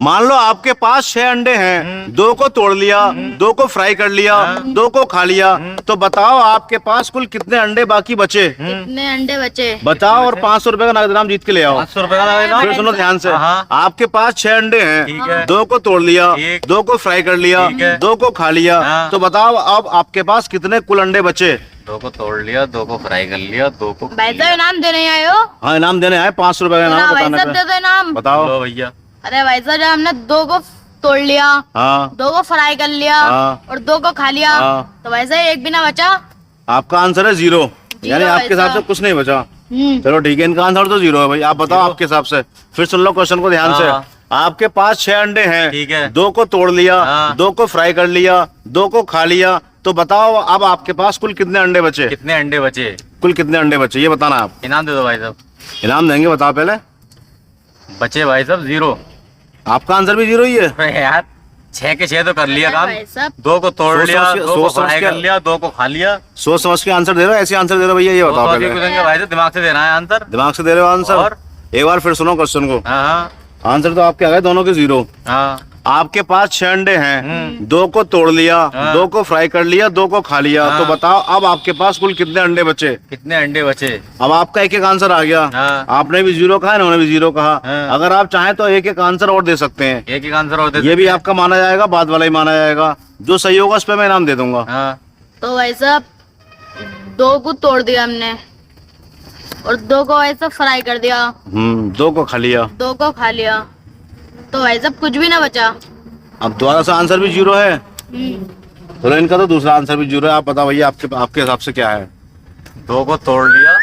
मान लो आपके पास 6 अंडे हैं, 2 को तोड़ लिया, 2 को फ्राई कर लिया, 2 को खा लिया, तो बताओ आपके पास कुल कितने अंडे बाकी बचे? कितने अंडे बचे बताओ और 500 रुपए का नगद इनाम जीत के ले आओ। 500 रुपए का नगद इनाम। फिर सुनो ध्यान से, हाँ। आपके पास 6 अंडे ठीक हैं, है। 2 को तोड़ लिया, ठीक। 2 को फ्राई कर लिया, ठीक है। 2 को खा लिया, हाँ। तो बताओ अब आपके पास कितने कुल अंडे बचे? 2 को तोड़ लिया, 2 को फ्राई कर लिया, 2 को भाई साहब इनाम देने आए हो? हाँ इनाम देने आए, 500 रुपए का ना इनाम भाई बताने साहब दे पे। दो इनाम। बताओ। लो भैया। अरे भाई साहब जब हमने 2 को तोड़ लिया, हाँ 2 को फ्राई कर लिया हाँ। और 2 को खा लिया, हाँ। तो वैसे एक भी ना बचा। आपका आंसर है 0, यानी भाई आपके हिसाब से साहब। कुछ नहीं बचा। चलो ठीक है, इनका आंसर तो 0 है भाई। आप बताओ 0? आपके हिसाब से। फिर सुन लो क्वेश्चन को ध्यान से। हाँ। आपके पास 6 अंडे हैं, ठीक है। 2 को तोड़ लिया, हाँ। 2 को फ्राई कर लिया, 2 को खा लिया, तो बताओ अब आपके पास कुल कितने अंडे बचे? कितने अंडे बचे? कुल कितने अंडे बचे ये बताना आप। इनाम दे दो भाई साहब। इनाम देंगे, बताओ पहले। बचे भाई साहब 0। आपका आंसर भी 0 ही है। अरे यार 6 के 6 तो कर लिया अरे काम। भाई साहब 2 को तोड़ सोच लिया, समझ के- 2 को सोच समझ फ्राई के- कर लिया, 2 को खा लिया। सोच समझ के आंसर दे रहे हो, ऐसे आंसर दे रहे हो भैया, ये तो बताओ अभी पहले। देंगे भाई साहब, दिमाग से देना है आंसर। दिमाग से दे रहे हो आंसर? और? एक बार फिर सुनो क्वेश्चन को। हाँ हाँ आंसर तो आपके आ गए दोनों के 0। हाँ। आपके पास 6 अंडे हैं, 2 को तोड़ लिया, हाँ। 2 को फ्राई कर लिया, 2 को खा लिया, हाँ। तो बताओ अब आपके पास कुल कितने अंडे बचे? कितने अंडे बचे? अब आपका एक एक आंसर आ गया। हाँ। आपने भी 0 कहा, इन्होंने भी 0 कहा। हाँ। अगर आप चाहें तो एक एक आंसर और दे सकते हैं, एक आंसर और दे ये देते भी हैं। आपका माना जाएगा, बाद वाला ही माना जाएगा। जो सही होगा उस पर मैं इनाम दे दूंगा। हाँ। तो भाई साहब 2 को तोड़ दिया हमने और 2 को ऐसा फ्राई कर दिया, 2 को खा लिया। 2 को खा लिया, तो भाई साहब कुछ भी ना बचा। अब दोबारा से आंसर भी 0 है, तो इनका तो दूसरा आंसर भी 0 है। आप बताओ भैया आपके हिसाब से क्या है? 2 को तोड़ लिया,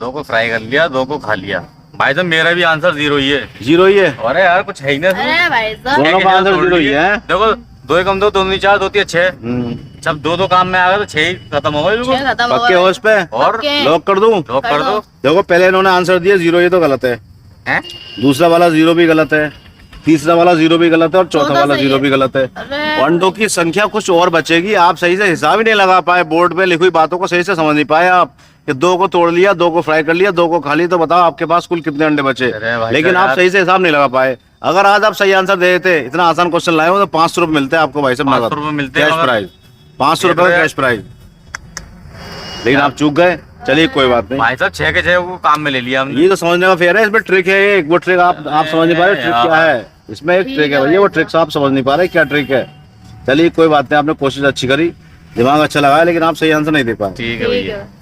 2 को फ्राई कर लिया, 2 को खा लिया। भाई साहब मेरा भी आंसर 0 ही है। 0 ही है? अरे यार कुछ है ही ना। अरे भाई साहब दोनों का आंसर 0 ही है। देखो 2 एकम 2, 2 दूनी 4, 2 3 6। हम्म, जब 2 काम में आ गया तो 6 ही खत्म हो गए बिल्कुल। 6 खत्म हो पक्के गए। हो इस पे? और पक्के। लॉक कर दूं? लॉक कर दो। देखो पहले इन्होंने आंसर दिया 0, ये तो गलत है। हैं? दूसरा वाला 0 भी गलत है, तीसरा वाला 0 भी गलत है, और चौथा चौथा वाला सही 0 है। भी गलत है। अरे अंडों की संख्या कुछ और बचेगी। आप सही से हिसाब ही नहीं लगा पाए, बोर्ड पे लिखी हुई बातों को सही से समझ नहीं पाए आप। कि 2 को तोड़ लिया, 2 को फ्राई कर लिया, 2 को खा लिया, तो बताओ आपके पास कुल कितने अंडे बचे? अरे भाई लेकिन साहब आप यार। सही से हिसाब नहीं लगा पाए। अगर आज आप सही आंसर दे देते, इतना आसान क्वेश्चन लाए हो, तो 500 रुपए मिलते हैं आपको भाई साहब, 500 रुपए मिलते हैं कैश मगर- प्राइज, 500 रुपए का कैश प्राइज। लेकिन आप चूक गए। चलिए कोई बात नहीं, भाई साहब 6 के 6 को काम में ले लिया हमने। ये तो समझने का फेयर है। इसमें ट्रिक है, एक वो ट्रिक आप समझ नहीं पा रहे, ट्रिक क्या है इसमें? एक ट्रिक है भैया, वो ट्रिक आप समझ नहीं पा रहे क्या ट्रिक है। चलिए कोई बात नहीं, आपने कोशिश अच्छी करी, दिमाग अच्छा लगाया, लेकिन आप सही आंसर नहीं दे पाए। ठीक है ठीक भैया। है।